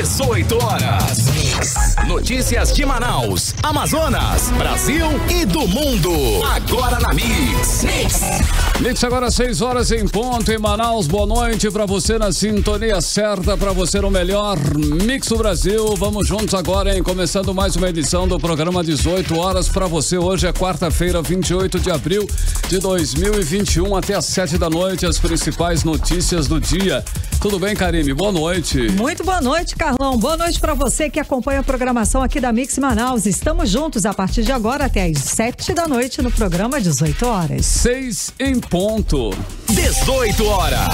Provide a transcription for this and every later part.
18 horas. Notícias de Manaus, Amazonas, Brasil e do mundo. Agora na Mix. Mix agora 6 horas em ponto em Manaus. Boa noite pra você na sintonia certa, pra você no melhor Mix do Brasil. Vamos juntos agora, hein? Começando mais uma edição do programa 18 horas pra você. Hoje é quarta-feira, 28 de abril de 2021, até às 7 da noite, as principais notícias do dia. Tudo bem, Karime? Boa noite. Muito boa noite, Carlão. Boa noite pra você que acompanha a programação aqui da Mix Manaus. Estamos juntos a partir de agora até às 7 da noite no programa 18 horas. 6 em ponto. 18 horas.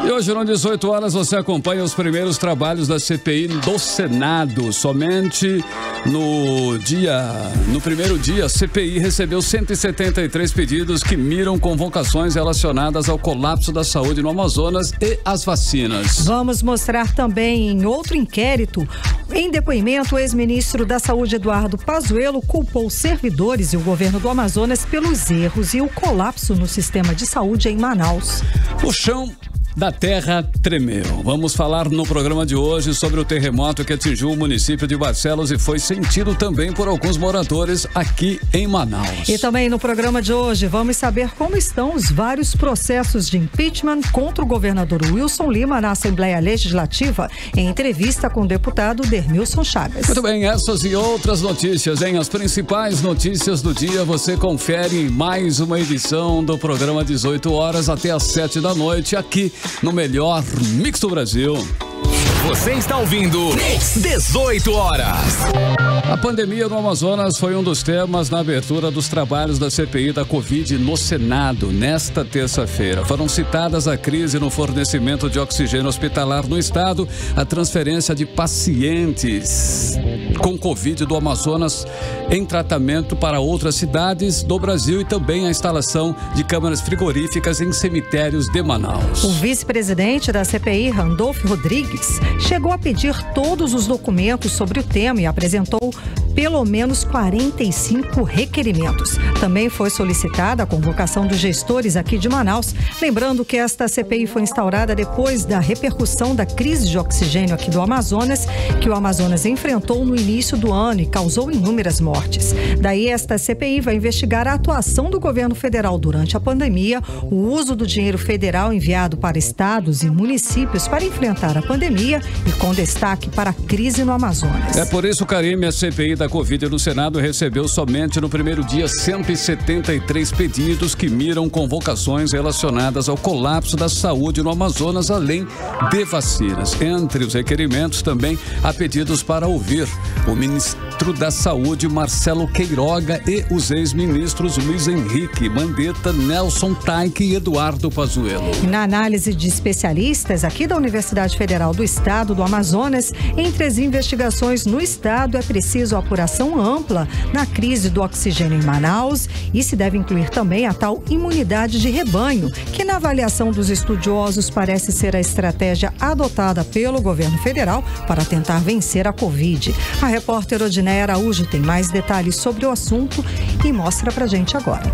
E hoje, no 18 horas, você acompanha os primeiros trabalhos da CPI do Senado. Somente no primeiro dia, a CPI recebeu 173 pedidos que miram convocações relacionadas ao colapso da saúde no Amazonas e as vacinas. Vamos mostrar também em outro inquérito. Em depoimento, o ex-ministro da Saúde, Eduardo Pazuello, culpou os servidores e o governo do Amazonas pelos erros e o colapso no sistema de saúde em Manaus. O chão da terra tremeu. Vamos falar no programa de hoje sobre o terremoto que atingiu o município de Barcelos e foi sentido também por alguns moradores aqui em Manaus. E também no programa de hoje vamos saber como estão os vários processos de impeachment contra o governador Wilson Lima na Assembleia Legislativa, em entrevista com o deputado Dermilson Chagas. Muito bem, essas e outras notícias, hein? As principais notícias do dia você confere em mais uma edição do programa 18 horas até às 7 da noite aqui no melhor Mix do Brasil. Você está ouvindo Mix 18 horas. A pandemia no Amazonas foi um dos temas na abertura dos trabalhos da CPI da Covid no Senado nesta terça-feira. Foram citadas a crise no fornecimento de oxigênio hospitalar no estado, a transferência de pacientes com Covid do Amazonas em tratamento para outras cidades do Brasil e também a instalação de câmaras frigoríficas em cemitérios de Manaus. O vice-presidente da CPI, Randolfo Rodrigues, chegou a pedir todos os documentos sobre o tema e apresentou pelo menos 45 requerimentos. Também foi solicitada a convocação dos gestores aqui de Manaus, lembrando que esta CPI foi instaurada depois da repercussão da crise de oxigênio aqui do Amazonas, que o Amazonas enfrentou no início do ano e causou inúmeras mortes. Daí esta CPI vai investigar a atuação do governo federal durante a pandemia, o uso do dinheiro federal enviado para estados e municípios para enfrentar a pandemia e com destaque para a crise no Amazonas. É por isso, Karime, a CPI da Covid no Senado recebeu somente no primeiro dia 173 pedidos que miram convocações relacionadas ao colapso da saúde no Amazonas, além de vacinas. Entre os requerimentos também há pedidos para ouvir o ministro da Saúde, Marcelo Queiroga, e os ex-ministros Luiz Henrique Mandetta, Nelson Taik e Eduardo Pazuello. Na análise de especialistas aqui da Universidade Federal do Estado do Amazonas, entre as investigações no estado é preciso apuração ampla na crise do oxigênio em Manaus e se deve incluir também a tal imunidade de rebanho, que na avaliação dos estudiosos parece ser a estratégia adotada pelo governo federal para tentar vencer a Covid. A repórter Odineia Araújo tem mais detalhes sobre o assunto e mostra pra gente agora.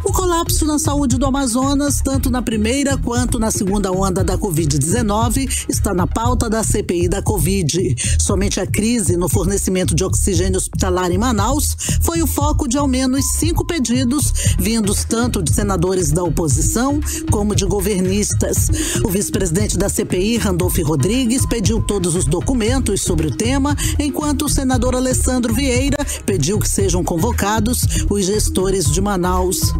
O colapso na saúde do Amazonas, tanto na primeira quanto na segunda onda da Covid-19, está na pauta da CPI da Covid. Somente a crise no fornecimento de oxigênio hospitalar em Manaus foi o foco de ao menos 5 pedidos, vindos tanto de senadores da oposição como de governistas. O vice-presidente da CPI, Randolfo Rodrigues, pediu todos os documentos sobre o tema, enquanto o senador Alessandro Vieira pediu que sejam convocados os gestores de Manaus.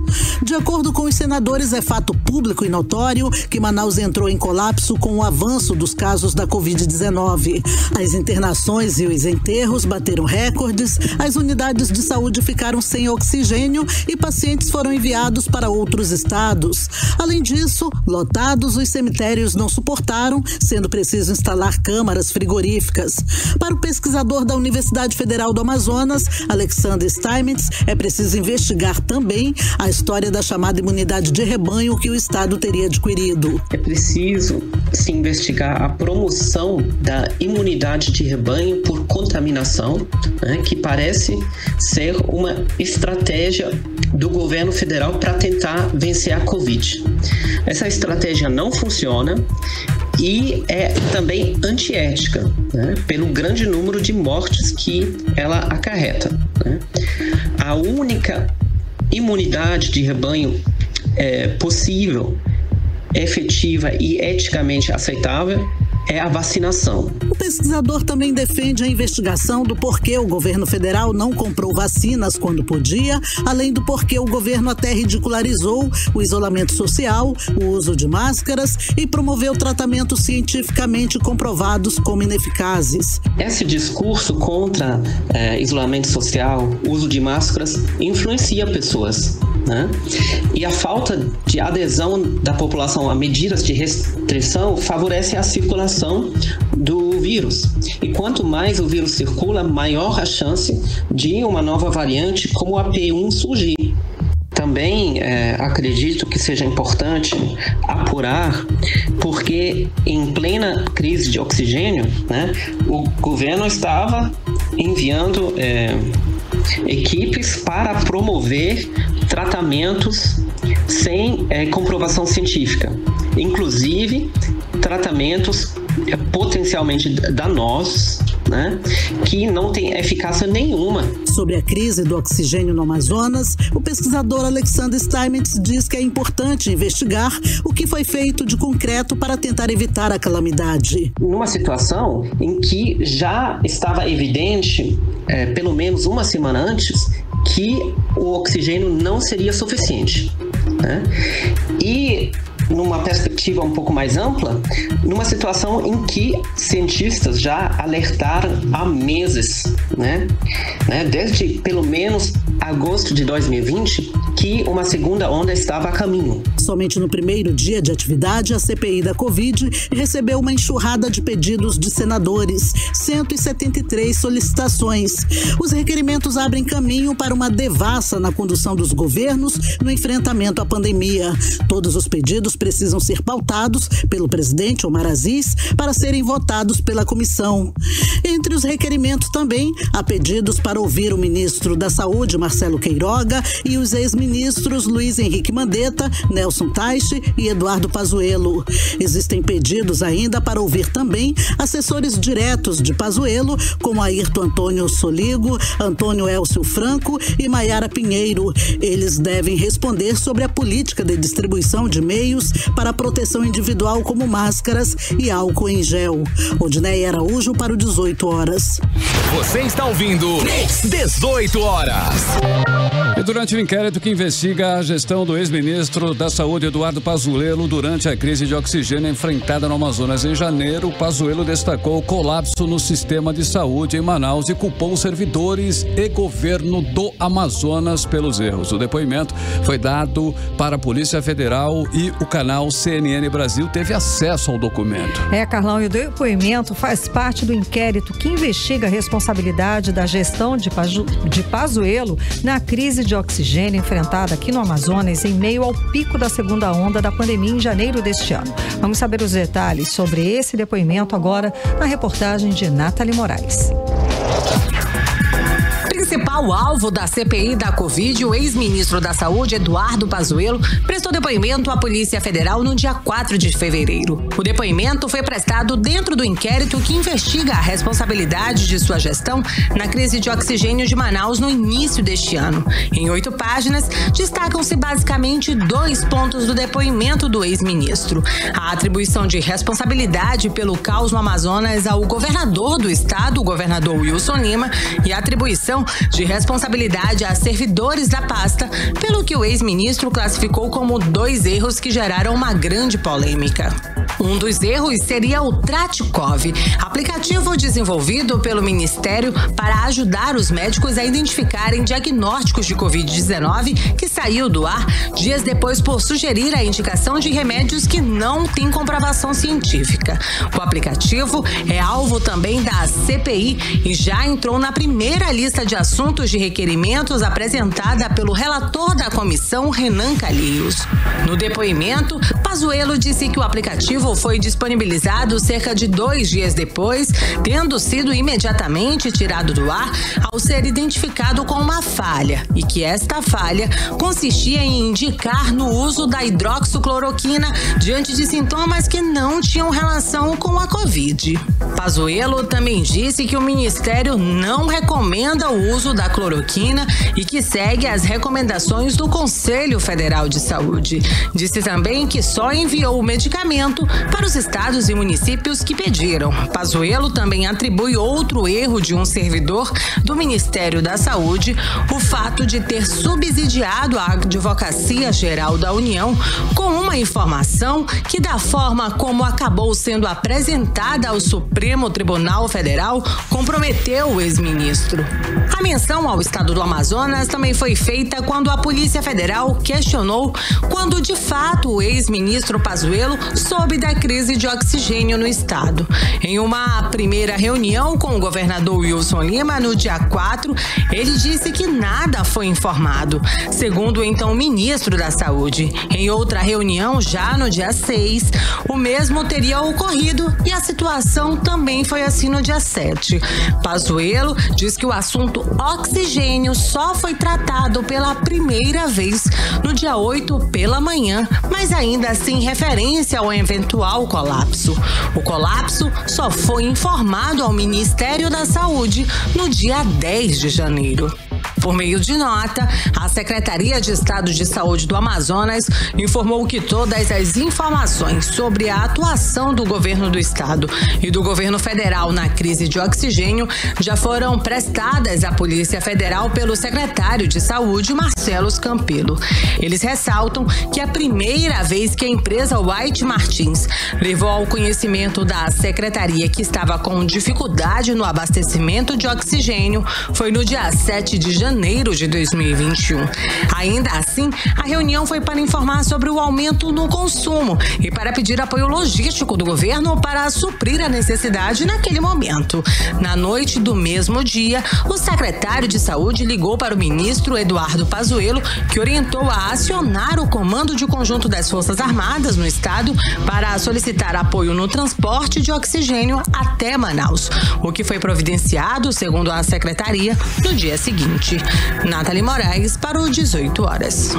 De acordo com os senadores, é fato público e notório que Manaus entrou em colapso com o avanço dos casos da Covid-19. As internações e os enterros bateram recordes, as unidades de saúde ficaram sem oxigênio e pacientes foram enviados para outros estados. Além disso, lotados, os cemitérios não suportaram, sendo preciso instalar câmaras frigoríficas. Para o pesquisador da Universidade Federal do Amazonas, Alexander Steinmetz, é preciso investigar também a história da chamada imunidade de rebanho que o Estado teria adquirido. É preciso se investigar a promoção da imunidade de rebanho por contaminação, que parece ser uma estratégia do governo federal para tentar vencer a Covid. Essa estratégia não funciona e é também antiética, né? Pelo grande número de mortes que ela acarreta, né? A única imunidade de rebanho possível, efetiva e eticamente aceitável é a vacinação. O pesquisador também defende a investigação do porquê o governo federal não comprou vacinas quando podia, além do porquê o governo até ridicularizou o isolamento social, o uso de máscaras e promoveu tratamentos cientificamente comprovados como ineficazes. Esse discurso contra isolamento social, uso de máscaras, influencia pessoas, né? E a falta de adesão da população a medidas de restrição favorece a circulação do vírus. E quanto mais o vírus circula, maior a chance de uma nova variante como a P1 surgir. Também acredito que seja importante apurar, porque em plena crise de oxigênio, né, o governo estava enviando equipes para promover tratamentos sem comprovação científica, inclusive tratamentos potencialmente danosos, né, que não têm eficácia nenhuma. Sobre a crise do oxigênio no Amazonas, o pesquisador Alexander Steinmetz diz que é importante investigar o que foi feito de concreto para tentar evitar a calamidade. Numa situação em que já estava evidente, pelo menos uma semana antes, que o oxigênio não seria suficiente, né? E numa perspectiva um pouco mais ampla, numa situação em que cientistas já alertaram há meses, né? Desde pelo menos agosto de 2020, que uma segunda onda estava a caminho. Somente no primeiro dia de atividade, a CPI da Covid recebeu uma enxurrada de pedidos de senadores, 173 solicitações. Os requerimentos abrem caminho para uma devassa na condução dos governos no enfrentamento à pandemia. Todos os pedidos precisam ser pautados pelo presidente Omar Aziz para serem votados pela comissão. Entre os requerimentos também há pedidos para ouvir o ministro da Saúde, Marcelo Queiroga, e os ex-ministros Luiz Henrique Mandetta, Nelson Teich e Eduardo Pazuello. Existem pedidos ainda para ouvir também assessores diretos de Pazuello, como Ayrton Antônio Soligo, Antônio Elcio Franco e Maiara Pinheiro. Eles devem responder sobre a política de distribuição de meios para a proteção individual, como máscaras e álcool em gel. Odinei Araújo para o 18 horas. Você está ouvindo 18 horas. E durante o inquérito que investiga a gestão do ex-ministro da Saúde, Eduardo Pazuello, durante a crise de oxigênio enfrentada no Amazonas em janeiro, Pazuello destacou o colapso no sistema de saúde em Manaus e culpou os servidores e governo do Amazonas pelos erros. O depoimento foi dado para a Polícia Federal e o canal CNN Brasil teve acesso ao documento. Carlão, e o depoimento faz parte do inquérito que investiga a responsabilidade da gestão de Pazuello na crise de oxigênio enfrentada aqui no Amazonas em meio ao pico da segunda onda da pandemia em janeiro deste ano. Vamos saber os detalhes sobre esse depoimento agora na reportagem de Nathalie Moraes. Principal alvo da CPI da Covid, o ex-ministro da Saúde, Eduardo Pazuello, prestou depoimento à Polícia Federal no dia 4 de fevereiro. O depoimento foi prestado dentro do inquérito que investiga a responsabilidade de sua gestão na crise de oxigênio de Manaus no início deste ano. Em 8 páginas, destacam-se basicamente 2 pontos do depoimento do ex-ministro: a atribuição de responsabilidade pelo caos no Amazonas ao governador do estado, o governador Wilson Lima, e a atribuição de responsabilidade a servidores da pasta, pelo que o ex-ministro classificou como 2 erros que geraram uma grande polêmica. Um dos erros seria o Tratikov, aplicativo desenvolvido pelo Ministério para ajudar os médicos a identificarem diagnósticos de Covid-19 que saiu do ar dias depois por sugerir a indicação de remédios que não têm comprovação científica. O aplicativo é alvo também da CPI e já entrou na primeira lista de assuntos de requerimentos apresentada pelo relator da comissão, Renan Calheiros. No depoimento, Pazuello disse que o aplicativo aplicativo foi disponibilizado cerca de 2 dias depois, tendo sido imediatamente tirado do ar ao ser identificado com uma falha, e que esta falha consistia em indicar no uso da hidroxicloroquina diante de sintomas que não tinham relação com a Covid. Pazuello também disse que o Ministério não recomenda o uso da cloroquina e que segue as recomendações do Conselho Federal de Saúde. Disse também que só enviou o medicamento para os estados e municípios que pediram. Pazuello também atribui outro erro de um servidor do Ministério da Saúde, o fato de ter subsidiado a Advocacia Geral da União com uma informação que, da forma como acabou sendo apresentada ao Supremo Tribunal Federal, comprometeu o ex-ministro. A menção ao estado do Amazonas também foi feita quando a Polícia Federal questionou quando, de fato, o ex-ministro Pazuello soube da crise de oxigênio no estado. Em uma primeira reunião com o governador Wilson Lima, no dia 4, ele disse que nada foi informado, segundo o então ministro da Saúde. Em outra reunião, já no dia 6, o mesmo teria ocorrido e a situação também foi assim no dia 7. Pazuello diz que o assunto oxigênio só foi tratado pela primeira vez no dia 8 pela manhã, mas ainda sem referência ao eventual colapso. O colapso só foi informado ao Ministério da Saúde no dia 10 de janeiro. Por meio de nota, a Secretaria de Estado de Saúde do Amazonas informou que todas as informações sobre a atuação do governo do estado e do governo federal na crise de oxigênio já foram prestadas à Polícia Federal pelo secretário de Saúde, Marcelo Campelo. Eles ressaltam que a primeira vez que a empresa White Martins levou ao conhecimento da secretaria que estava com dificuldade no abastecimento de oxigênio foi no dia 7 de janeiro de 2021. Ainda assim, a reunião foi para informar sobre o aumento no consumo e para pedir apoio logístico do governo para suprir a necessidade naquele momento. Na noite do mesmo dia, o secretário de Saúde ligou para o ministro Eduardo Pazuello, que orientou a acionar o Comando de Conjunto das Forças Armadas no estado para solicitar apoio no transporte de oxigênio até Manaus, o que foi providenciado, segundo a secretaria, no dia seguinte. Nathalie Moraes para o 18 horas.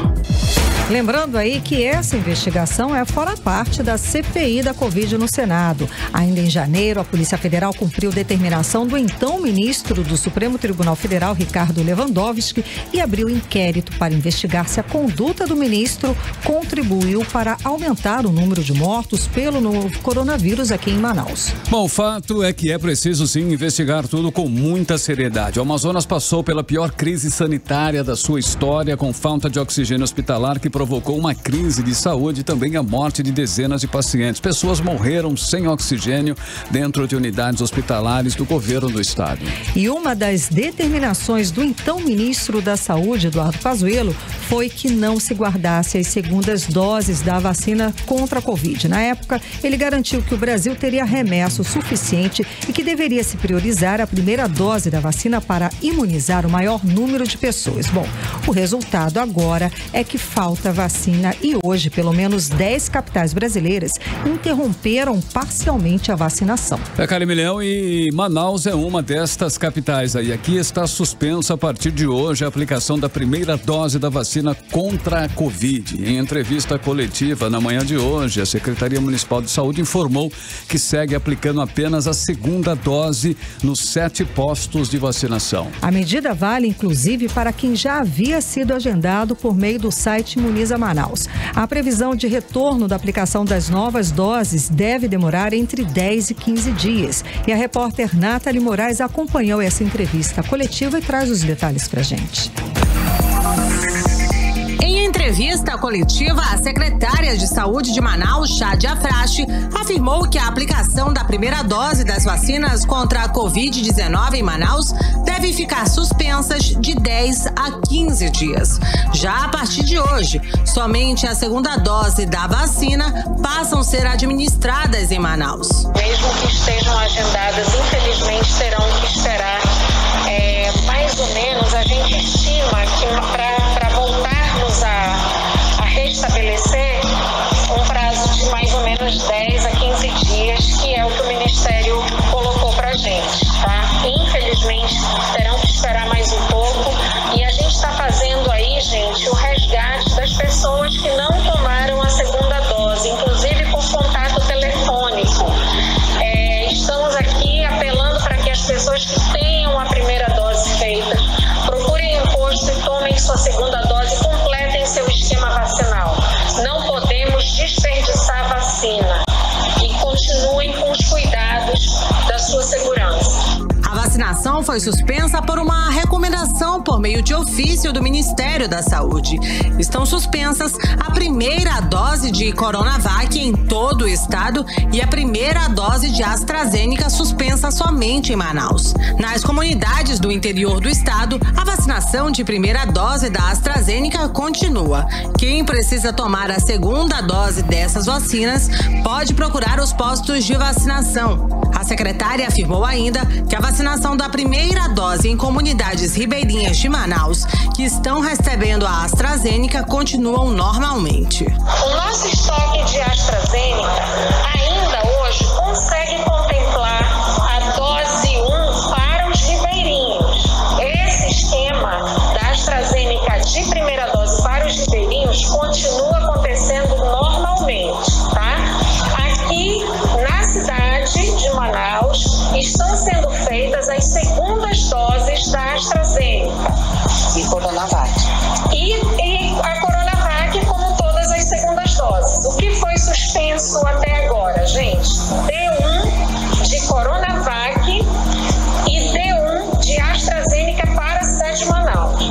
Lembrando aí que essa investigação fora parte da CPI da Covid no Senado. Ainda em janeiro, a Polícia Federal cumpriu determinação do então ministro do Supremo Tribunal Federal, Ricardo Lewandowski, e abriu inquérito para investigar se a conduta do ministro contribuiu para aumentar o número de mortos pelo novo coronavírus aqui em Manaus. Bom, o fato é que é preciso sim investigar tudo com muita seriedade. O Amazonas passou pela pior crise sanitária da sua história, com falta de oxigênio hospitalar que provocou uma crise de saúde e também a morte de dezenas de pacientes. Pessoas morreram sem oxigênio dentro de unidades hospitalares do governo do estado. E uma das determinações do então ministro da Saúde, Eduardo Pazuello, foi que não se guardasse as segundas doses da vacina contra a Covid. Na época, ele garantiu que o Brasil teria remesso suficiente e que deveria se priorizar a primeira dose da vacina para imunizar o maior número de pessoas. Bom, o resultado agora é que falta vacina e hoje pelo menos 10 capitais brasileiras interromperam parcialmente a vacinação. Carimilhão, e Manaus é uma destas capitais aí. Aqui está suspensa a partir de hoje a aplicação da primeira dose da vacina contra a Covid. Em entrevista coletiva na manhã de hoje, a Secretaria Municipal de Saúde informou que segue aplicando apenas a segunda dose nos 7 postos de vacinação. A medida vale inclusive para quem já havia sido agendado por meio do site Imuniza Manaus. A previsão de retorno da aplicação das novas doses deve demorar entre 10 e 15 dias. E a repórter Nathalie Moraes acompanhou essa entrevista coletiva e traz os detalhes pra gente. Em entrevista coletiva, a secretária de Saúde de Manaus, Shadia Frache, afirmou que a aplicação da primeira dose das vacinas contra a Covid-19 em Manaus deve ficar suspensas de 10 a 15 dias. Já a partir de hoje, somente a segunda dose da vacina passam a ser administradas em Manaus. Mesmo que estejam agendadas, infelizmente terão que esperar mais ou menos, a gente estima que para voltarmos a restabelecer um prazo de mais ou menos 10 a 15 vacinação foi suspensa por uma recomendação por meio de ofício do Ministério da Saúde. Estão suspensas a primeira dose de Coronavac em todo o estado e a primeira dose de AstraZeneca suspensa somente em Manaus. Nas comunidades do interior do estado, a vacinação de primeira dose da AstraZeneca continua. Quem precisa tomar a segunda dose dessas vacinas pode procurar os postos de vacinação. A secretária afirmou ainda que a vacinação da primeira dose em comunidades ribeirinhas de Manaus que estão recebendo a AstraZeneca continuam normalmente. O nosso estoque de AstraZeneca ainda hoje consegue contemplar a dose 1 para os ribeirinhos. Esse esquema da AstraZeneca de primeira dose para os ribeirinhos continua acontecendo normalmente, tá? Aqui na cidade de Manaus estão sendo feitas as segundas doses da AstraZeneca e Coronavac. E a Coronavac, como todas as segundas doses. O que foi suspenso até agora, gente? D1 de Coronavac e D1 de AstraZeneca para a cidade de Manaus.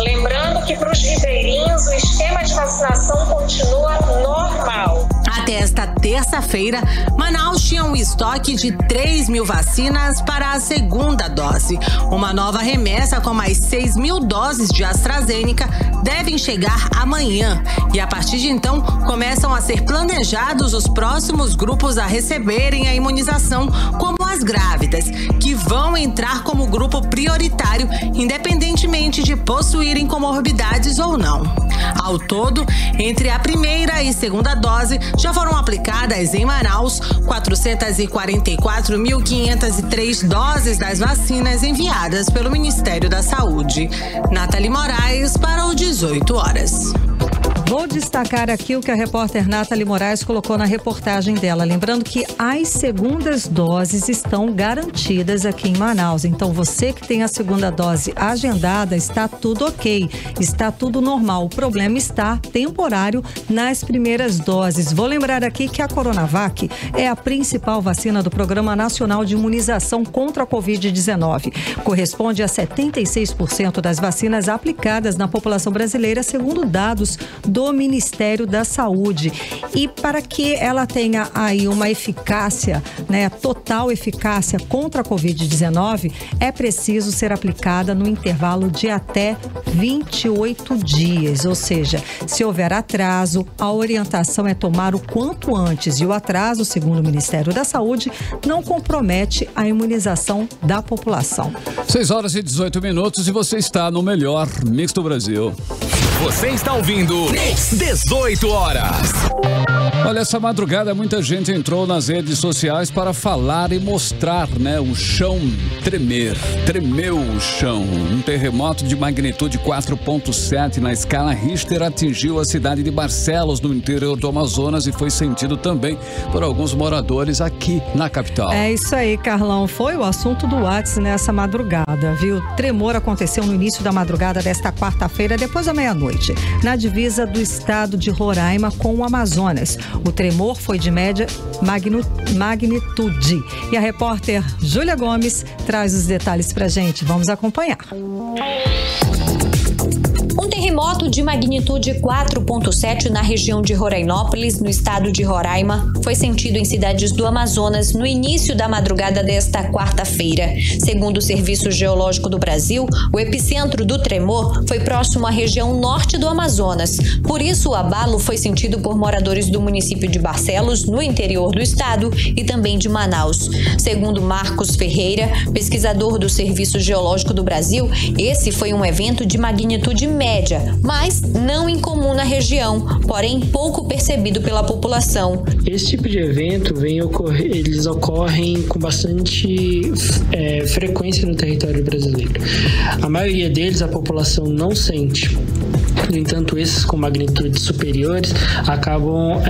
Lembrando que para os ribeirinhos o esquema de vacinação continua normal. Até esta terça-feira, Manaus tinha um estoque de 3.000 vacinas para a segunda dose. Uma nova remessa com mais 6.000 doses de AstraZeneca devem chegar amanhã. E a partir de então, começam a ser planejados os próximos grupos a receberem a imunização, como as grávidas, que vão entrar como grupo prioritário, independentemente de possuírem comorbidades ou não. Ao todo, entre a primeira e segunda dose, já foram aplicadas em Manaus 444.503 doses das vacinas enviadas pelo Ministério da Saúde. Nathalie Moraes para o 18 horas. Vou destacar aqui o que a repórter Nathalie Moraes colocou na reportagem dela. Lembrando que as segundas doses estão garantidas aqui em Manaus. Então, você que tem a segunda dose agendada, está tudo ok, está tudo normal. O problema está temporário nas primeiras doses. Vou lembrar aqui que a Coronavac é a principal vacina do Programa Nacional de Imunização contra a Covid-19. Corresponde a 76% das vacinas aplicadas na população brasileira, segundo dados do Ministério da Saúde. E para que ela tenha aí uma eficácia, total eficácia contra a Covid-19, é preciso ser aplicada no intervalo de até 28 dias. Ou seja, se houver atraso, a orientação é tomar o quanto antes. E o atraso, segundo o Ministério da Saúde, não compromete a imunização da população. 6h18 e você está no melhor Mix do Brasil. Você está ouvindo Mix 18 horas. Olha, essa madrugada muita gente entrou nas redes sociais para falar e mostrar, o chão tremer. Tremeu o chão. Um terremoto de magnitude 4.7 na escala Richter atingiu a cidade de Barcelos, no interior do Amazonas, e foi sentido também por alguns moradores aqui na capital. É isso aí, Carlão. Foi o assunto do WhatsApp nessa madrugada, viu? O tremor aconteceu no início da madrugada desta quarta-feira, depois da meia-noite, na divisa do estado de Roraima com o Amazonas. O tremor foi de média magnitude. E a repórter Júlia Gomes traz os detalhes pra gente. Vamos acompanhar. Um terremoto de magnitude 4.7 na região de Rorainópolis, no estado de Roraima, foi sentido em cidades do Amazonas no início da madrugada desta quarta-feira. Segundo o Serviço Geológico do Brasil, o epicentro do tremor foi próximo à região norte do Amazonas. Por isso, o abalo foi sentido por moradores do município de Barcelos, no interior do estado, e também de Manaus. Segundo Marcos Ferreira, pesquisador do Serviço Geológico do Brasil, esse foi um evento de magnitude média, mas não incomum na região, porém pouco percebido pela população. Esse tipo de evento eles ocorrem com bastante frequência no território brasileiro. A maioria deles a população não sente. No entanto, esses com magnitudes superiores acabam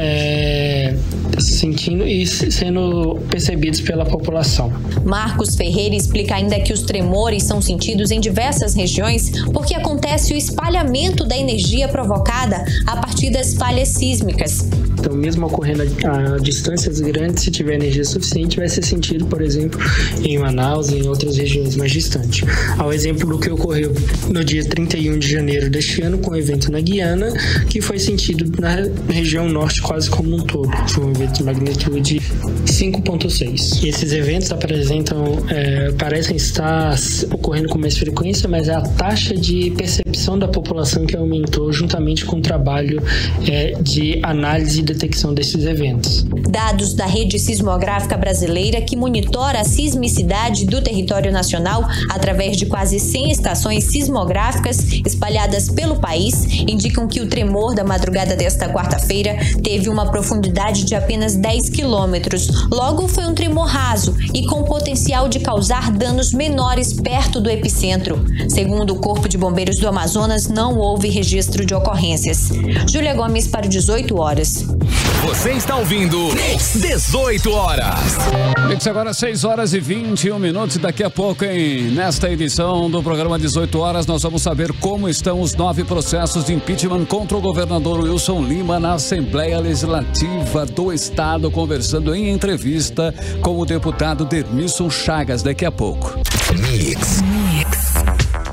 sentindo e sendo percebidos pela população. Marcos Ferreira explica ainda que os tremores são sentidos em diversas regiões porque acontece o espalhamento da energia provocada a partir das falhas sísmicas. Então, mesmo ocorrendo a distâncias grandes, se tiver energia suficiente, vai ser sentido, por exemplo, em Manaus e em outras regiões mais distantes. Ao exemplo do que ocorreu no dia 31 de janeiro deste ano, com o evento na Guiana, que foi sentido na região norte quase como um todo. Foi um evento de magnitude 5.6. E esses eventos parecem estar ocorrendo com mais frequência, mas é a taxa de percepção da população que aumentou juntamente com o trabalho de análise e detecção desses eventos. Dados da Rede Sismográfica Brasileira, que monitora a sismicidade do território nacional através de quase 100 estações sismográficas espalhadas pelo país, indicam que o tremor da madrugada desta quarta-feira teve uma profundidade de apenas 10 quilômetros. Logo, foi um tremor raso e com potencial de causar danos menores perto do epicentro. Segundo o Corpo de Bombeiros do Amazonas, não houve registro de ocorrências. Júlia Gomes para o 18 horas. Você está ouvindo 18 horas. Mix agora 6 horas e 21 minutos. Daqui a pouco, nesta edição do programa 18 horas, nós vamos saber como estão os 9 processos de impeachment contra o governador Wilson Lima na Assembleia Legislativa do Estado, conversando em entrevista com o deputado Dermisson Chagas daqui a pouco. Mix.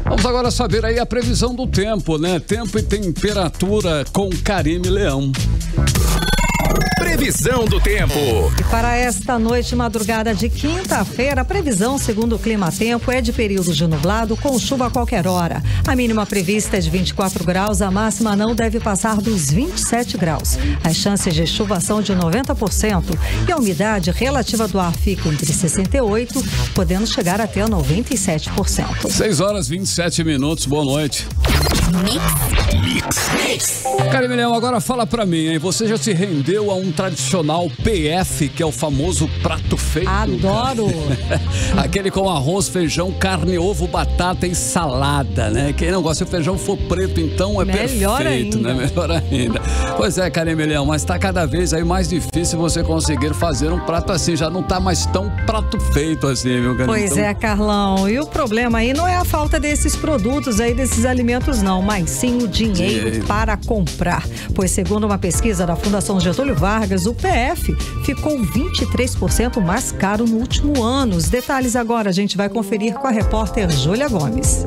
Vamos agora saber aí a previsão do tempo, né? Tempo e temperatura com Karime Leão. Previsão do tempo. E para esta noite e madrugada de quinta-feira, a previsão, segundo o Climatempo, é de períodos de nublado com chuva a qualquer hora. A mínima prevista é de 24 graus, a máxima não deve passar dos 27 graus. As chances de chuva são de 90% e a umidade relativa do ar fica entre 68%, podendo chegar até 97%. 6 horas e 27 minutos, boa noite. Mix. Karime Leão, agora fala pra mim, hein? Você já se rendeu a um tradicional PF, que é o famoso prato feito? Adoro! Aquele com arroz, feijão, carne, ovo, batata e salada, né? Quem não gosta, se o feijão for preto, então é melhor perfeito, ainda. né? Melhor ainda. Pois é, Karime Leão, mas tá cada vez aí mais difícil você conseguir fazer um prato assim, já não tá mais tão prato feito assim, viu, Karime? Pois então... é, Carlão, e o problema aí não é a falta desses produtos aí, desses alimentos não, mas sim o dinheiro para comprar. Pois segundo uma pesquisa da Fundação Getúlio Vargas, o PF ficou 23% mais caro no último ano. Os detalhes agora a gente vai conferir com a repórter Júlia Gomes.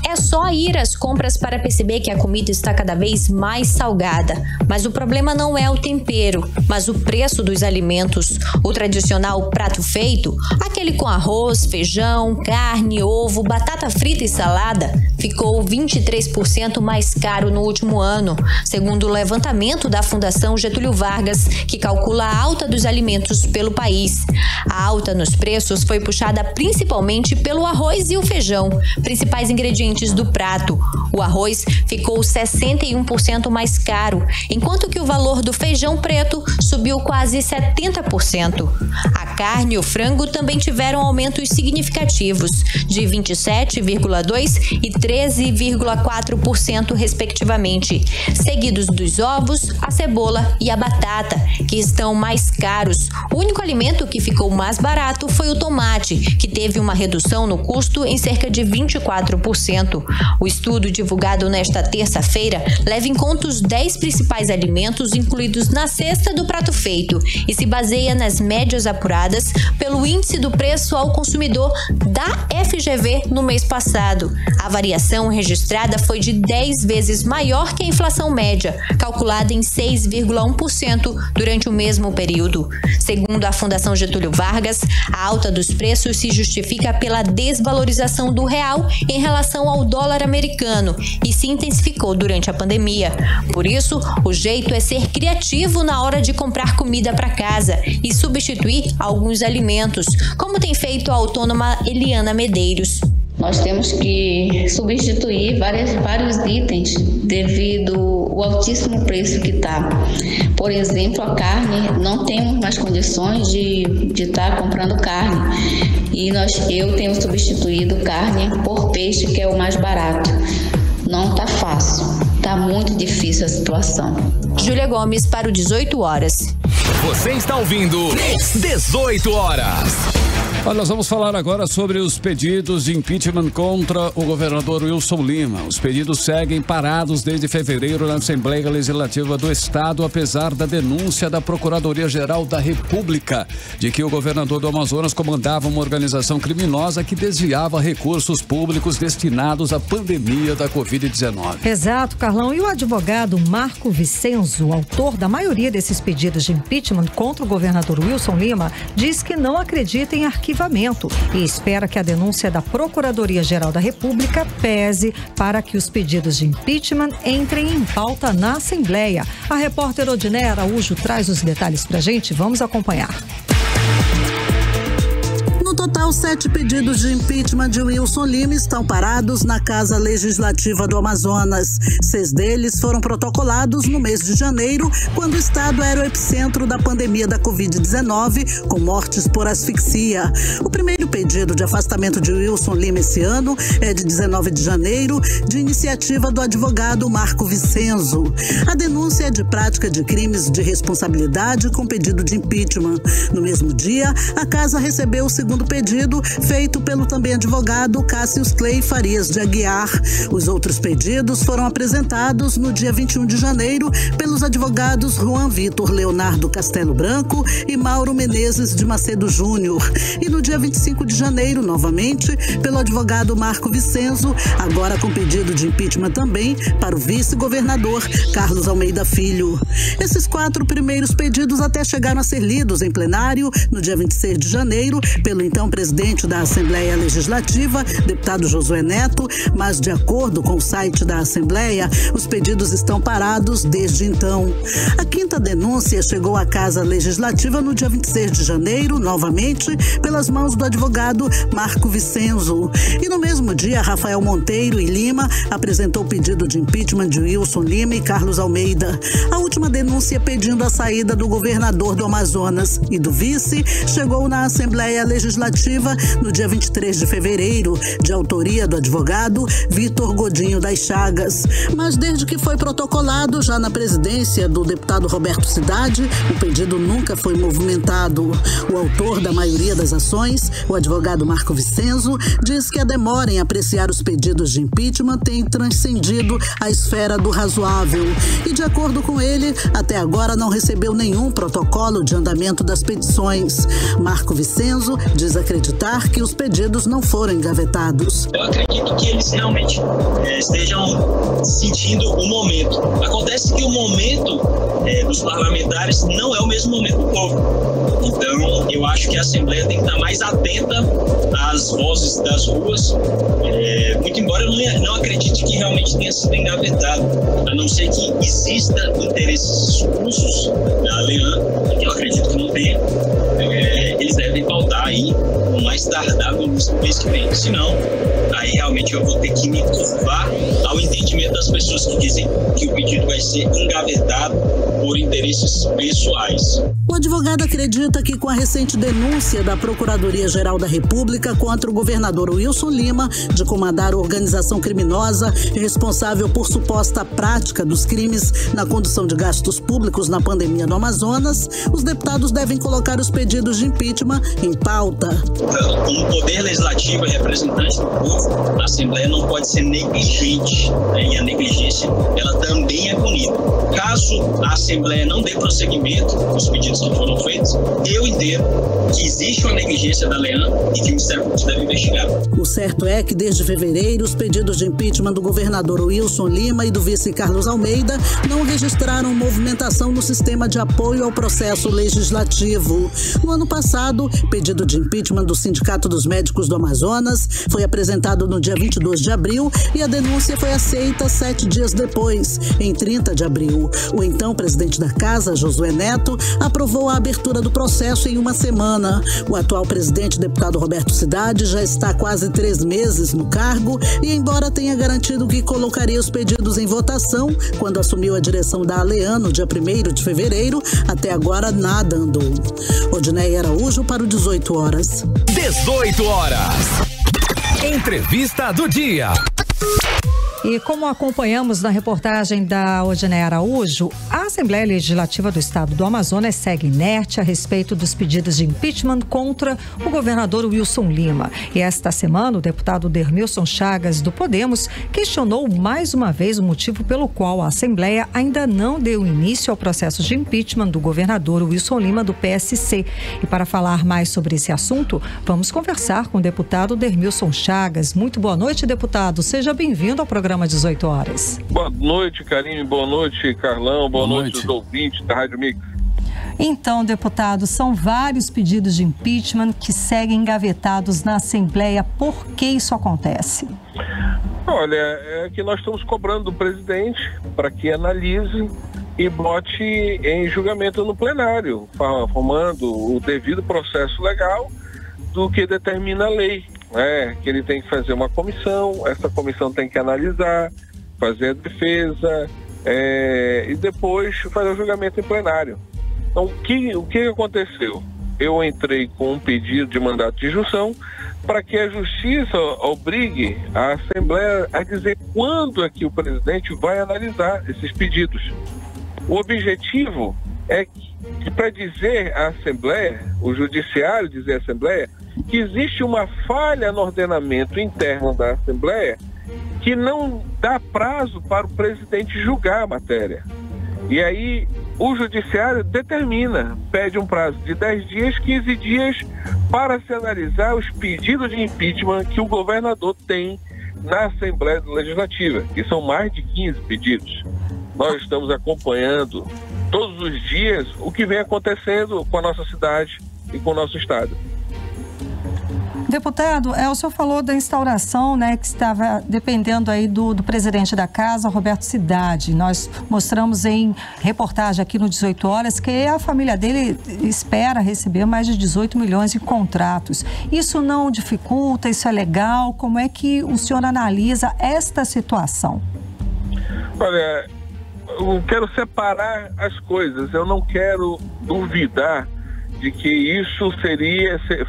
É só ir às compras para perceber que a comida está cada vez mais salgada. Mas o problema não é o tempero, mas o preço dos alimentos. O tradicional prato feito, aquele com arroz, feijão, carne, ovo, batata frita e salada, ficou 23% mais caro no último ano, segundo o levantamento da Fundação Getúlio Vargas, que calcula a alta dos alimentos pelo país. A alta nos preços foi puxada principalmente pelo arroz e o feijão, principais ingredientes do prato. O arroz ficou 61% mais caro, enquanto que o valor do feijão preto subiu quase 70%. A carne e o frango também tiveram aumentos significativos, de 27,2% e 13,4% respectivamente, seguidos dos ovos, a cebola e a batata, que estão mais caros. O único alimento que ficou mais barato foi o tomate, que teve uma redução no custo em cerca de 24%. O estudo divulgado nesta terça-feira leva em conta os 10 principais alimentos incluídos na cesta do prato feito e se baseia nas médias apuradas pelo Índice do Preço ao Consumidor da FGV no mês passado. A variação registrada foi de 10 vezes maior que a inflação média, calculada em 6,1% durante o mesmo período. Segundo a Fundação Getúlio Vargas, a alta dos preços se justifica pela desvalorização do real em relação ao dólar americano e se intensificou durante a pandemia. Por isso, o jeito é ser criativo na hora de comprar comida para casa e substituir alguns alimentos, como tem feito a autônoma Eliana Medeiros. Nós temos que substituir vários itens devido ao altíssimo preço que está. Por exemplo, a carne, não temos mais condições de estar comprando carne. E eu tenho substituído carne por peixe, que é o mais barato. Não está fácil, está muito difícil a situação. Júlia Gomes para o 18 horas. Você está ouvindo 18 horas. Olha, nós vamos falar agora sobre os pedidos de impeachment contra o governador Wilson Lima. Os pedidos seguem parados desde fevereiro na Assembleia Legislativa do Estado, apesar da denúncia da Procuradoria-Geral da República de que o governador do Amazonas comandava uma organização criminosa que desviava recursos públicos destinados à pandemia da Covid-19. Exato, Carlão. E o advogado Marco Vicenzo, autor da maioria desses pedidos de impeachment contra o governador Wilson Lima, diz que não acredita em arquivamento e espera que a denúncia da Procuradoria-Geral da República pese para que os pedidos de impeachment entrem em pauta na Assembleia. A repórter Odiné Araújo traz os detalhes pra gente. Vamos acompanhar. No total, 7 pedidos de impeachment de Wilson Lima estão parados na Casa Legislativa do Amazonas. 6 deles foram protocolados no mês de janeiro, quando o estado era o epicentro da pandemia da Covid-19, com mortes por asfixia. O primeiro pedido de afastamento de Wilson Lima esse ano é de 19 de janeiro, de iniciativa do advogado Marco Vicenzo. A denúncia é de prática de crimes de responsabilidade com pedido de impeachment. No mesmo dia, a casa recebeu o segundo pedido, feito pelo também advogado Cássius Clay Farias de Aguiar. Os outros pedidos foram apresentados no dia 21 de janeiro pelos advogados Juan Vitor Leonardo Castelo Branco e Mauro Menezes de Macedo Júnior. E no dia 25 de janeiro, novamente, pelo advogado Marco Vicenzo, agora com pedido de impeachment também para o vice-governador Carlos Almeida Filho. Esses 4 primeiros pedidos até chegaram a ser lidos em plenário no dia 26 de janeiro pelo então presidente da Assembleia Legislativa, deputado Josué Neto, mas de acordo com o site da Assembleia, os pedidos estão parados desde então. A 5ª denúncia chegou à Casa Legislativa no dia 26 de janeiro, novamente, pelas mãos do advogado Marco Vicenzo. E no mesmo dia, Rafael Monteiro e Lima apresentou o pedido de impeachment de Wilson Lima e Carlos Almeida. A última denúncia pedindo a saída do governador do Amazonas e do vice chegou na Assembleia Legislativa no dia 23 de fevereiro, de autoria do advogado Vitor Godinho das Chagas. Mas desde que foi protocolado já na presidência do deputado Roberto Cidade, o pedido nunca foi movimentado. O autor da maioria das ações, o advogado Marco Vicenzo, diz que a demora em apreciar os pedidos de impeachment tem transcendido a esfera do razoável. E de acordo com ele, até agora não recebeu nenhum protocolo de andamento das petições. Marco Vicenzo diz acreditar que os pedidos não foram engavetados. Eu acredito que eles realmente estejam sentindo o momento. Acontece que o momento dos parlamentares não é o mesmo momento do povo. Então, eu acho que a Assembleia tem que estar mais atenta às vozes das ruas, muito embora eu não acredite que realmente tenha sido engavetado, a não ser que exista interesses escusos da Lean, que eu acredito que não tenha. Eles devem pautar aí o mais tardar no mês que vem. Senão, aí realmente eu vou ter que me curvar ao entendimento das pessoas que dizem que o pedido vai ser engavetado por interesses pessoais. O advogado acredita que com a recente denúncia da Procuradoria-Geral da República contra o governador Wilson Lima de comandar organização criminosa responsável por suposta prática dos crimes na condução de gastos públicos na pandemia no Amazonas, os deputados devem colocar os pedidos de impeachment em pauta. Como poder legislativo e representante do povo, a Assembleia não pode ser negligente, e a negligência ela também é punida. Caso a Assembleia não dê prosseguimento aos pedidos que foram feitos, eu entendo que existe uma negligência da Lean e que o Ministério Público deve investigar. O certo é que desde fevereiro os pedidos de impeachment do governador Wilson Lima e do vice Carlos Almeida não registraram movimentação no sistema de apoio ao processo legislativo. No ano passado, pedido de impeachment do Sindicato dos Médicos do Amazonas foi apresentado no dia 22 de abril e a denúncia foi aceita 7 dias depois, em 30 de abril. O então presidente da Casa, Josué Neto, aprovou a abertura do processo em uma semana. O atual presidente, deputado Roberto Cidade, já está há quase 3 meses no cargo e, embora tenha garantido que colocaria os pedidos em votação quando assumiu a direção da Alean no dia 1º de fevereiro, até agora nada andou. Odineia Araújo para o 18 horas. 18 horas. Entrevista do dia. E como acompanhamos na reportagem da Odinei Araújo, a Assembleia Legislativa do Estado do Amazonas segue inerte a respeito dos pedidos de impeachment contra o governador Wilson Lima. E esta semana, o deputado Dermilson Chagas, do Podemos, questionou mais uma vez o motivo pelo qual a Assembleia ainda não deu início ao processo de impeachment do governador Wilson Lima, do PSC. E para falar mais sobre esse assunto, vamos conversar com o deputado Dermilson Chagas. Muito boa noite, deputado. Seja bem-vindo ao programa 18 horas. Boa noite, Karine. Boa noite, Carlão. Boa noite aos ouvintes da Rádio Mix. Então, deputado, são vários pedidos de impeachment que seguem engavetados na Assembleia. Por que isso acontece? Olha, é que nós estamos cobrando do presidente para que analise e bote em julgamento no plenário, formando o devido processo legal do que determina a lei. Que ele tem que fazer uma comissão, essa comissão tem que analisar, fazer a defesa e depois fazer o julgamento em plenário. Então, o que aconteceu? Eu entrei com um pedido de mandato de injunção para que a Justiça obrigue a Assembleia a dizer quando é que o presidente vai analisar esses pedidos. O objetivo é que para dizer à Assembleia, o Judiciário dizer à Assembleia, que existe uma falha no ordenamento interno da Assembleia que não dá prazo para o presidente julgar a matéria. E aí o Judiciário determina, pede um prazo de 10 dias, 15 dias para se analisar os pedidos de impeachment que o governador tem na Assembleia Legislativa, que são mais de 15 pedidos. Nós estamos acompanhando todos os dias o que vem acontecendo com a nossa cidade e com o nosso estado. Deputado, o senhor falou da instauração, que estava dependendo aí do presidente da casa, Roberto Cidade. Nós mostramos em reportagem aqui no 18 horas que a família dele espera receber mais de 18 milhões em contratos. Isso não dificulta, isso é legal? Como é que o senhor analisa esta situação? Olha, eu quero separar as coisas, eu não quero duvidar de que isso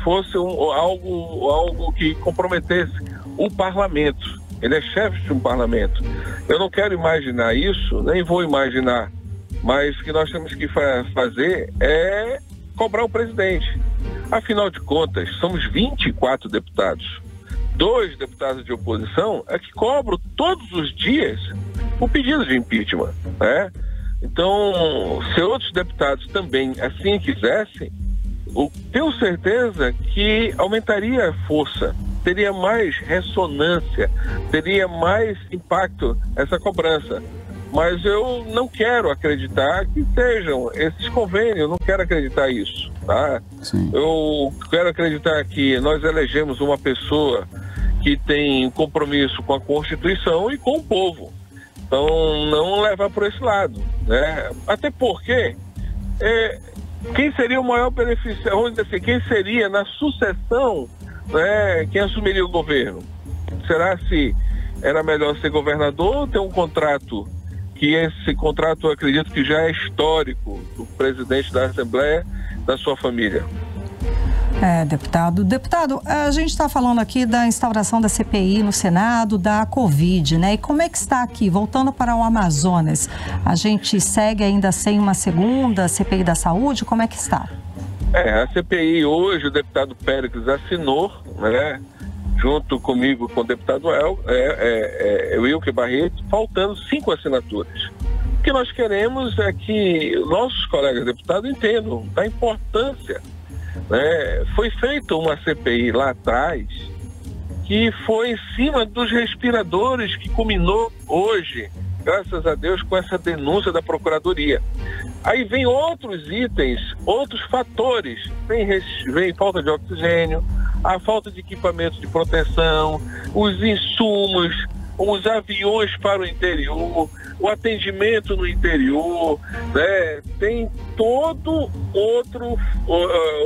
fosse algo que comprometesse o parlamento. Ele é chefe de um parlamento. Eu não quero imaginar isso, nem vou imaginar, mas o que nós temos que fazer é cobrar o presidente. Afinal de contas, somos 24 deputados. 2 deputados de oposição é que cobram todos os dias o pedido de impeachment, Então, se outros deputados também assim quisessem, eu tenho certeza que aumentaria a força, teria mais ressonância, teria mais impacto essa cobrança. Mas eu não quero acreditar que sejam esses convênios, eu não quero acreditar isso, Eu quero acreditar que nós elegemos uma pessoa que tem compromisso com a Constituição e com o povo. Então, não levar por esse lado, Até porque, quem seria o maior beneficiário, vamos dizer assim, quem seria na sucessão, quem assumiria o governo? Será se era melhor ser governador ou ter um contrato, que esse contrato eu acredito que já é histórico do presidente da Assembleia, da sua família? Deputado. Deputado, a gente está falando aqui da instauração da CPI no Senado, da Covid, E como é que está aqui? Voltando para o Amazonas, a gente segue ainda sem uma segunda CPI da saúde? Como é que está? A CPI hoje, o deputado Péricles assinou, junto comigo com o deputado Wilker Barreto, faltando 5 assinaturas. O que nós queremos é que nossos colegas deputados entendam da importância. Foi feita uma CPI lá atrás que foi em cima dos respiradores, que culminou hoje, graças a Deus, com essa denúncia da Procuradoria. Aí vem outros itens, outros fatores, vem falta de oxigênio, a falta de equipamento de proteção, os insumos, os aviões para o interior, o atendimento no interior, tem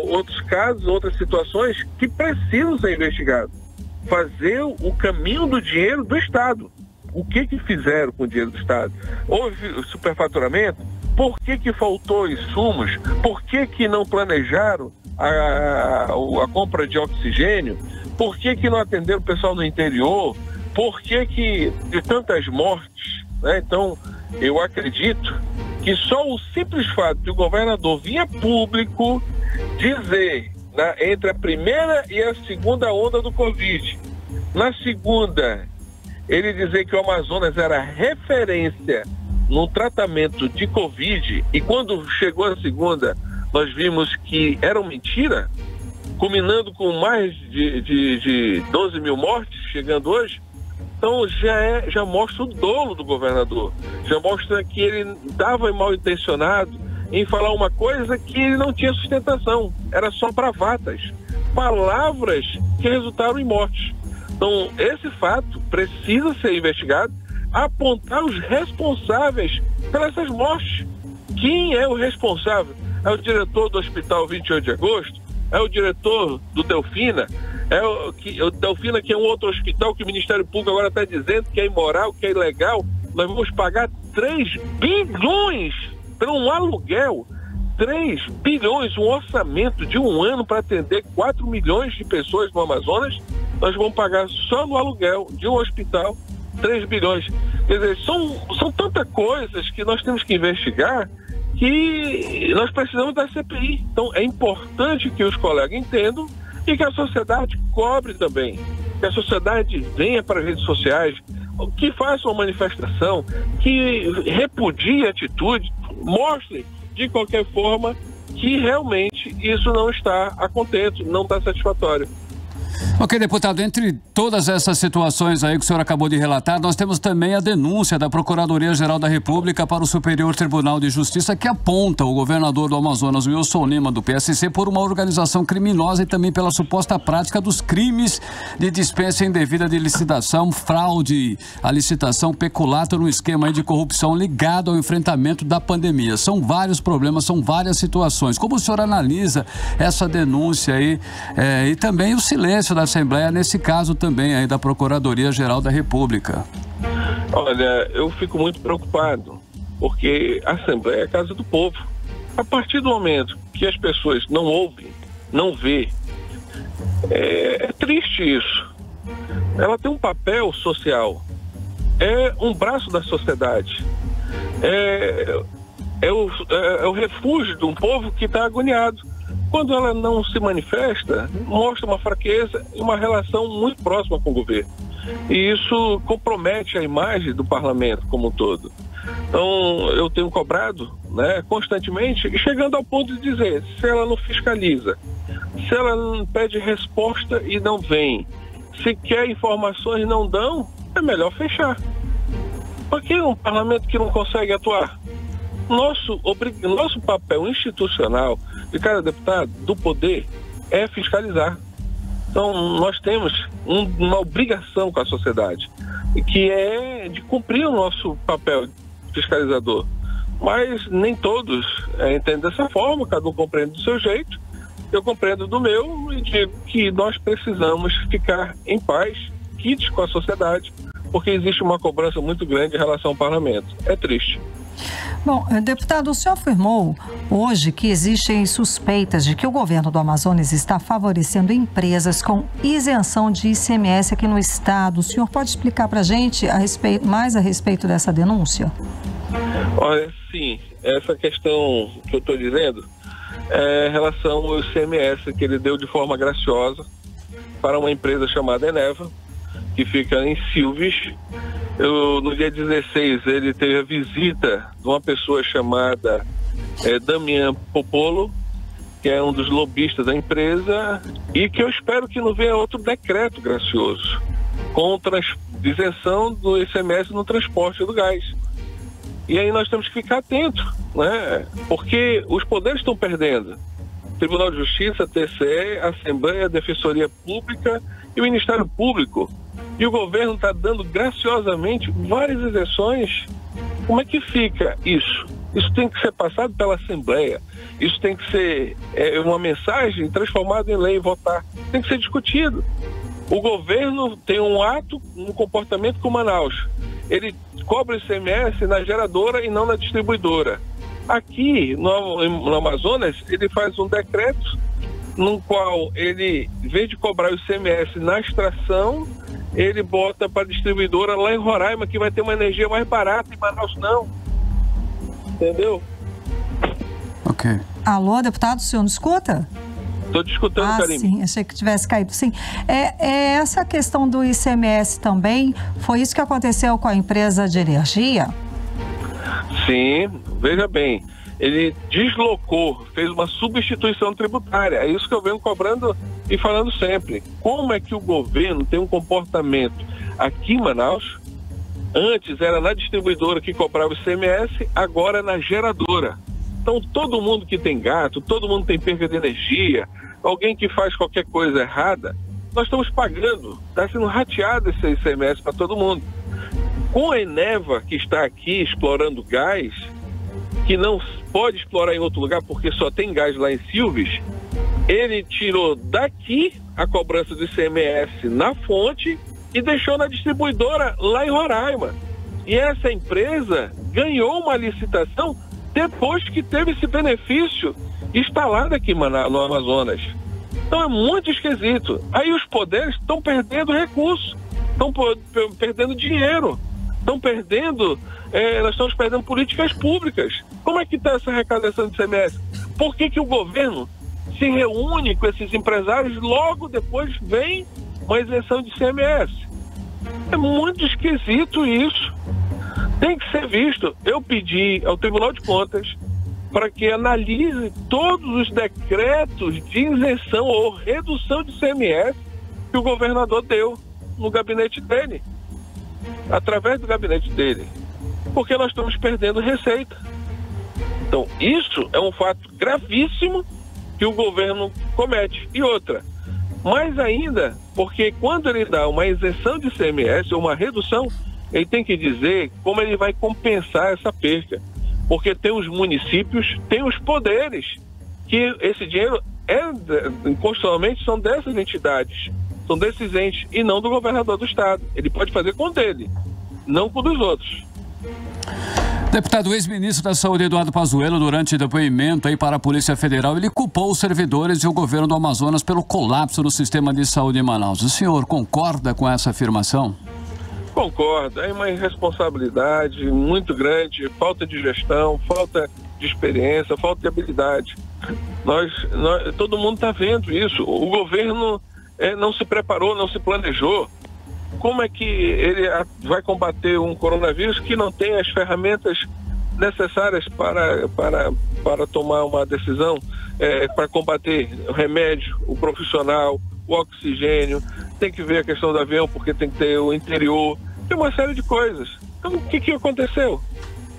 outros casos, outras situações que precisam ser investigados. Fazer o caminho do dinheiro do Estado. O que fizeram com o dinheiro do Estado? Houve superfaturamento? Por que faltou insumos? Por que não planejaram a compra de oxigênio? Por que não atenderam o pessoal no interior? por que de tantas mortes, né? Então, eu acredito que só o simples fato de o governador vir a público dizer, né, entre a primeira e a segunda onda do Covid, na segunda, ele dizer que o Amazonas era referência no tratamento de Covid, e quando chegou a segunda, nós vimos que era uma mentira, culminando com mais de 12 mil mortes, chegando hoje. Então já mostra o dolo do governador, já mostra que ele estava mal intencionado em falar uma coisa que ele não tinha sustentação, era só bravatas, palavras que resultaram em mortes. Então esse fato precisa ser investigado, apontar os responsáveis pelas essas mortes. Quem é o responsável? É o diretor do Hospital 28 de Agosto? É o diretor do Delfina? O Delfina, que é um outro hospital que o Ministério Público agora está dizendo que é imoral, que é ilegal. Nós vamos pagar 3 bilhões para um aluguel. 3 bilhões, um orçamento de um ano para atender 4 milhões de pessoas no Amazonas. Nós vamos pagar só no aluguel de um hospital 3 bilhões. Quer dizer, são tantas coisas que nós temos que investigar que nós precisamos da CPI. Então é importante que os colegas entendam e que a sociedade cobre também, que a sociedade venha para as redes sociais, que faça uma manifestação, que repudie a atitude, mostre de qualquer forma que realmente isso não está a contento, não está satisfatório. Ok, deputado, entre todas essas situações aí que o senhor acabou de relatar, nós temos também a denúncia da Procuradoria-Geral da República para o Superior Tribunal de Justiça, que aponta o governador do Amazonas, Wilson Lima, do PSC, por uma organização criminosa e também pela suposta prática dos crimes de dispensa indevida de licitação, fraude à licitação, peculato no esquema aí de corrupção ligado ao enfrentamento da pandemia. São vários problemas, são várias situações. Como o senhor analisa essa denúncia aí e também o silêncio da Assembleia nesse caso também aí da Procuradoria-Geral da República? Olha, eu fico muito preocupado, porque a Assembleia é a casa do povo. A partir do momento que as pessoas não ouvem, não vê, é triste isso. Ela tem um papel social, é um braço da sociedade, é o refúgio de um povo que está agoniado. Quando ela não se manifesta, mostra uma fraqueza e uma relação muito próxima com o governo. E isso compromete a imagem do parlamento como um todo. Então, eu tenho cobrado, né, constantemente, e chegando ao ponto de dizer, se ela não fiscaliza, se ela não pede resposta e não vem, se quer informações e não dão, é melhor fechar. Porque um parlamento que não consegue atuar? Nosso papel institucional de cada deputado do poder é fiscalizar. Então nós temos uma obrigação com a sociedade, que é de cumprir o nosso papel fiscalizador. Mas nem todos entendem dessa forma, cada um compreende do seu jeito, eu compreendo do meu e digo que nós precisamos ficar em paz, quites com a sociedade, porque existe uma cobrança muito grande em relação ao parlamento. É triste. Bom, deputado, o senhor afirmou hoje que existem suspeitas de que o governo do Amazonas está favorecendo empresas com isenção de ICMS aqui no estado. O senhor pode explicar para a gente mais a respeito dessa denúncia? Olha, sim, essa questão que eu estou dizendo é em relação ao ICMS que ele deu de forma graciosa para uma empresa chamada Eneva, que fica em Silves. No dia 16 ele teve a visita de uma pessoa chamada Damian Popolo, que é um dos lobistas da empresa, e que eu espero que não venha outro decreto gracioso com isenção do ICMS no transporte do gás. E aí nós temos que ficar atentos, né? Porque os poderes estão perdendo. Tribunal de Justiça, TCE, Assembleia, Defensoria Pública e o Ministério Público. E o governo está dando graciosamente várias isenções. Como é que fica isso? Isso tem que ser passado pela Assembleia. Isso tem que ser uma mensagem transformada em lei e votar. Tem que ser discutido. O governo tem um comportamento com Manaus. Ele cobra ICMS na geradora e não na distribuidora. Aqui no Amazonas, ele faz um decreto no qual ele, em vez de cobrar o ICMS na extração, ele bota para a distribuidora lá em Roraima, que vai ter uma energia mais barata, em Manaus não. Entendeu? Ok. Alô, deputado, o senhor não escuta? Estou te escutando, Karine. Sim, achei que tivesse caído. Sim, essa questão do ICMS também, foi isso que aconteceu com a empresa de energia? Sim, veja bem, ele deslocou, fez uma substituição tributária, é isso que eu venho cobrando e falando sempre. Como é que o governo tem um comportamento aqui em Manaus, antes era na distribuidora que cobrava o ICMS, agora é na geradora. Então todo mundo que tem gato, todo mundo tem perda de energia, alguém que faz qualquer coisa errada, nós estamos pagando, está sendo rateado esse ICMS para todo mundo. Com a Eneva que está aqui explorando gás, que não pode explorar em outro lugar porque só tem gás lá em Silves, ele tirou daqui a cobrança do ICMS na fonte e deixou na distribuidora lá em Roraima. E essa empresa ganhou uma licitação depois que teve esse benefício instalado aqui no Amazonas. Então é muito esquisito. Aí os poderes estão perdendo recursos, estão perdendo dinheiro, estão perdendo, nós estamos perdendo políticas públicas. Como é que está essa arrecadação de ICMS? Por que o governo se reúne com esses empresários, logo depois vem uma isenção de ICMS? É muito esquisito isso. Tem que ser visto. Eu pedi ao Tribunal de Contas para que analise todos os decretos de isenção ou redução de ICMS que o governador deu no gabinete dele, através do gabinete dele, porque nós estamos perdendo receita. Então, isso é um fato gravíssimo que o governo comete. E outra, mais ainda, porque quando ele dá uma isenção de ICMS ou uma redução, ele tem que dizer como ele vai compensar essa perca. Porque tem os municípios, tem os poderes, que esse dinheiro constitucionalmente são dessas entidades, são desses entes, e não do governador do estado. Ele pode fazer com o dele, não com o dos outros. Deputado, o ex-ministro da Saúde, Eduardo Pazuello, durante depoimento aí para a Polícia Federal, ele culpou os servidores e o governo do Amazonas pelo colapso do sistema de saúde em Manaus. O senhor concorda com essa afirmação? Concordo, é uma irresponsabilidade muito grande, falta de gestão, falta de experiência, falta de habilidade. Todo mundo está vendo isso. O governo não se preparou, não se planejou. Como é que ele vai combater um coronavírus que não tem as ferramentas necessárias para tomar uma decisão, para combater o remédio, o profissional, o oxigênio, tem que ver a questão do avião porque tem que ter o interior, tem uma série de coisas. Então o que aconteceu?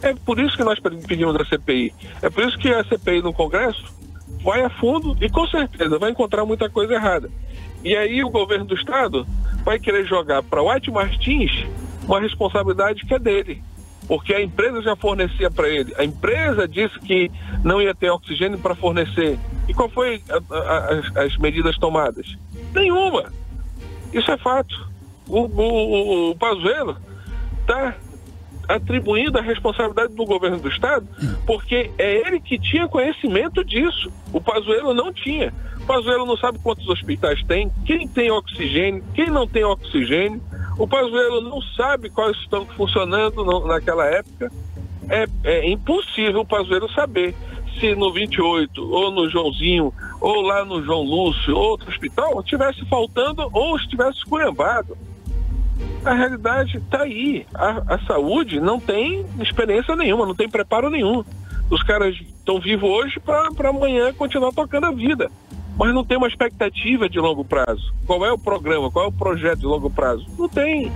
É por isso que nós pedimos a CPI, é por isso que a CPI no Congresso vai a fundo e com certeza vai encontrar muita coisa errada. E aí o governo do estado vai querer jogar para o White Martins uma responsabilidade que é dele, porque a empresa já fornecia para ele. A empresa disse que não ia ter oxigênio para fornecer. E qual foi as medidas tomadas? Nenhuma. Isso é fato. O Pazuello está atribuindo a responsabilidade do governo do estado porque é ele que tinha conhecimento disso. O Pazuello não tinha. O Pazuello não sabe quantos hospitais tem, quem tem oxigênio, quem não tem oxigênio. O Pazuello não sabe quais estão funcionando naquela época. É impossível o Pazuello saber se no 28, ou no Joãozinho, ou lá no João Lúcio, ou outro hospital, estivesse faltando ou estivesse esculhambado. A realidade está aí. A saúde não tem experiência nenhuma, não tem preparo nenhum. Os caras estão vivos hoje para amanhã continuar tocando a vida. Mas não tem uma expectativa de longo prazo. Qual é o programa? Qual é o projeto de longo prazo? Não tem.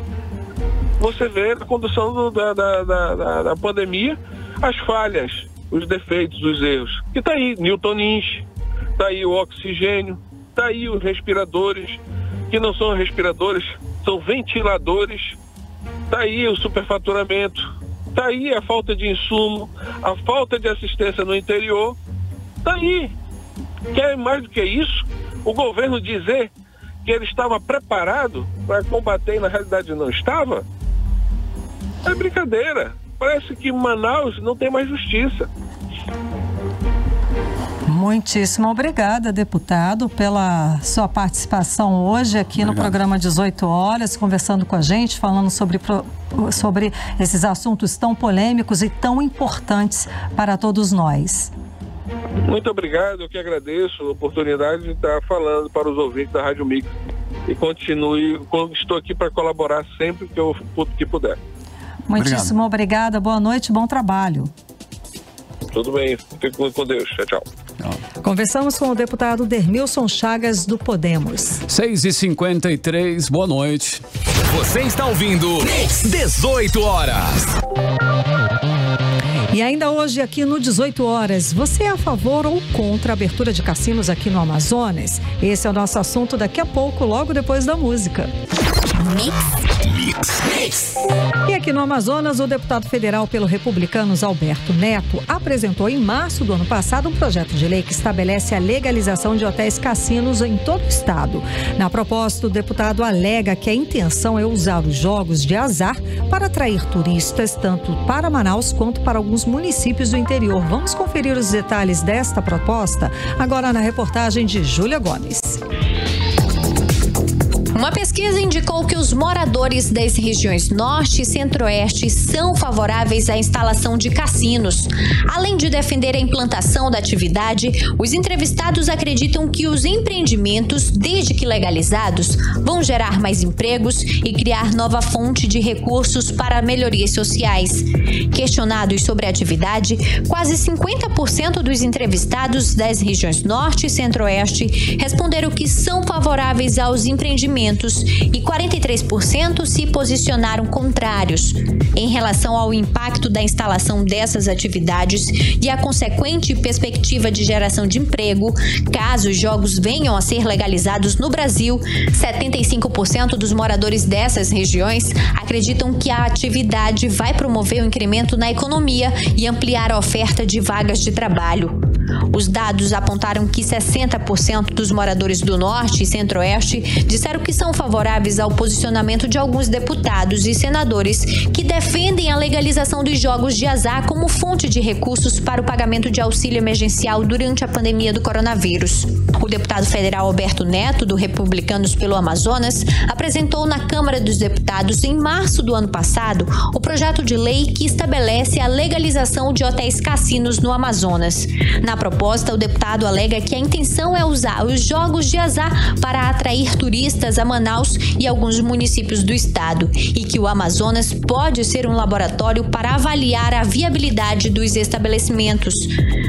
Você vê na condução da pandemia as falhas, os defeitos, os erros. Que está aí Newton Nins, está aí o oxigênio, está aí os respiradores, que não são respiradores, são ventiladores, está aí o superfaturamento, está aí a falta de insumo, a falta de assistência no interior, está aí. Quer mais do que isso? O governo dizer que ele estava preparado para combater e na realidade não estava? É brincadeira. Parece que Manaus não tem mais justiça. Muitíssimo obrigada, deputado, pela sua participação hoje aqui no programa 18 horas, conversando com a gente, falando sobre esses assuntos tão polêmicos e tão importantes para todos nós. Muito obrigado, eu que agradeço a oportunidade de estar falando para os ouvintes da Rádio Mix e estou aqui para colaborar sempre que puder. Muitíssimo obrigada, boa noite, bom trabalho. Tudo bem, fique com Deus, tchau. Conversamos com o deputado Dermilson Chagas, do Podemos. 6h53, boa noite. Você está ouvindo 18 horas. E ainda hoje aqui no 18 horas, você é a favor ou contra a abertura de cassinos aqui no Amazonas? Esse é o nosso assunto daqui a pouco, logo depois da música. Mix. E aqui no Amazonas, o deputado federal pelo Republicanos, Alberto Neto, apresentou em março do ano passado um projeto de lei que estabelece a legalização de hotéis cassinos em todo o estado. Na proposta, o deputado alega que a intenção é usar os jogos de azar para atrair turistas, tanto para Manaus quanto para alguns municípios do interior. Vamos conferir os detalhes desta proposta agora na reportagem de Júlia Gomes. Uma pesquisa indicou que os moradores das regiões Norte e Centro-Oeste são favoráveis à instalação de cassinos. Além de defender a implantação da atividade, os entrevistados acreditam que os empreendimentos, desde que legalizados, vão gerar mais empregos e criar nova fonte de recursos para melhorias sociais. Questionados sobre a atividade, quase 50% dos entrevistados das regiões Norte e Centro-Oeste responderam que são favoráveis aos empreendimentos e 43% se posicionaram contrários. Em relação ao impacto da instalação dessas atividades e a consequente perspectiva de geração de emprego, caso os jogos venham a ser legalizados no Brasil, 75% dos moradores dessas regiões acreditam que a atividade vai promover o incremento na economia e ampliar a oferta de vagas de trabalho. Os dados apontaram que 60% dos moradores do Norte e Centro-Oeste disseram que são favoráveis ao posicionamento de alguns deputados e senadores que defendem a legalização dos jogos de azar como fonte de recursos para o pagamento de auxílio emergencial durante a pandemia do coronavírus. O deputado federal Alberto Neto, do Republicanos pelo Amazonas, apresentou na Câmara dos Deputados, em março do ano passado, o projeto de lei que estabelece a legalização de hotéis cassinos no Amazonas. Na proposta, o deputado alega que a intenção é usar os jogos de azar para atrair turistas a Manaus e alguns municípios do estado e que o Amazonas pode ser um laboratório para avaliar a viabilidade dos estabelecimentos.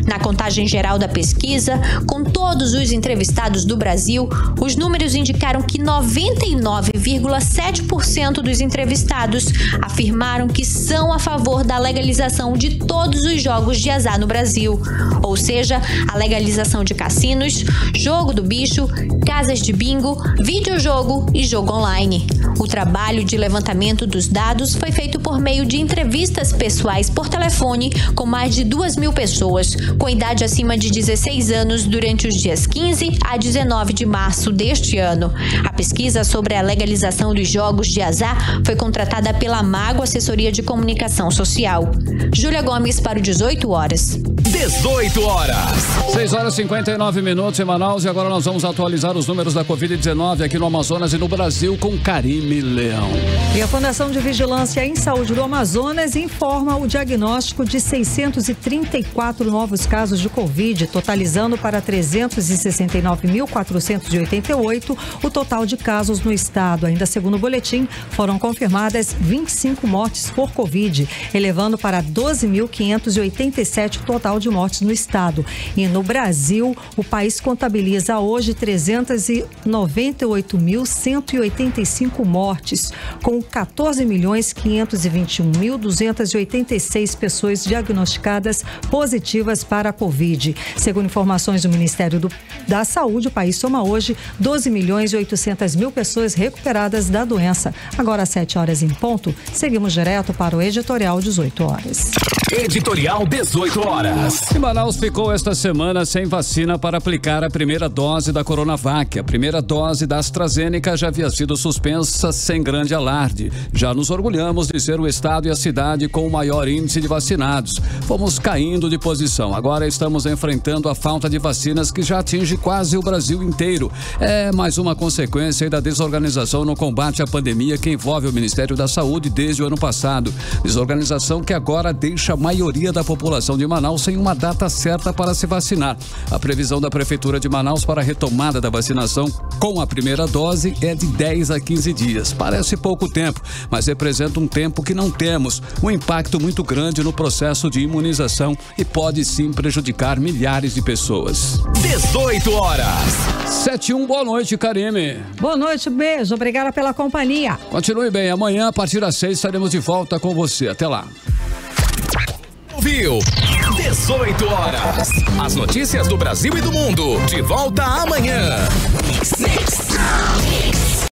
Na contagem geral da pesquisa, com todos os entrevistados do Brasil, os números indicaram que 99,7% dos entrevistados afirmaram que são a favor da legalização de todos os jogos de azar no Brasil, ou seja, a legalização de cassinos, jogo do bicho, casas de bingo, videojogo e jogo online. O trabalho de levantamento dos dados foi feito por meio de entrevistas pessoais por telefone com mais de 2.000 pessoas com idade acima de 16 anos durante os dias 15 a 19 de março deste ano. A pesquisa sobre a legalização dos jogos de azar foi contratada pela Mago Assessoria de Comunicação Social. Júlia Gomes para o 18 horas. 18 horas. 6h59 em Manaus e agora nós vamos atualizar os números da Covid-19 aqui no Amazonas e no Brasil com Karime Leão. E a Fundação de Vigilância em Saúde do Amazonas informa o diagnóstico de 634 novos casos de Covid, totalizando para 369.488 o total de casos no estado. Ainda segundo o boletim, foram confirmadas 25 mortes por Covid, elevando para 12.587 o total de mortes no estado. E no Brasil, o país contabiliza hoje 398.185 mortes, com 14.521.286 pessoas diagnosticadas positivas para a Covid. Segundo informações do Ministério da Saúde, o país soma hoje 12.800.000 pessoas recuperadas da doença. Agora às 7 horas em ponto, seguimos direto para o editorial 18 horas. Editorial 18 horas. E Manaus ficou esta semana sem vacina para aplicar a primeira dose da Coronavac. A primeira dose da AstraZeneca já havia sido suspensa sem grande alarde. Já nos orgulhamos de ser o estado e a cidade com o maior índice de vacinados. Fomos caindo de posição. Agora estamos enfrentando a falta de vacinas que já atinge quase o Brasil inteiro. É mais uma consequência da desorganização no combate à pandemia que envolve o Ministério da Saúde desde o ano passado. Desorganização que agora deixa a maioria da população de Manaus sem uma data certa para se vacinar. A previsão da Prefeitura de Manaus para a retomada da vacinação com a primeira dose é de 10 a 15 dias. Parece pouco tempo, mas representa um tempo que não temos. Um impacto muito grande no processo de imunização e pode sim prejudicar milhares de pessoas. 18 horas. 7-1, boa noite, Karime. Boa noite, beijo, obrigada pela companhia. Continue bem, amanhã a partir das 6 estaremos de volta com você. Até lá. Ouviu? 18 horas. As notícias do Brasil e do mundo. De volta amanhã.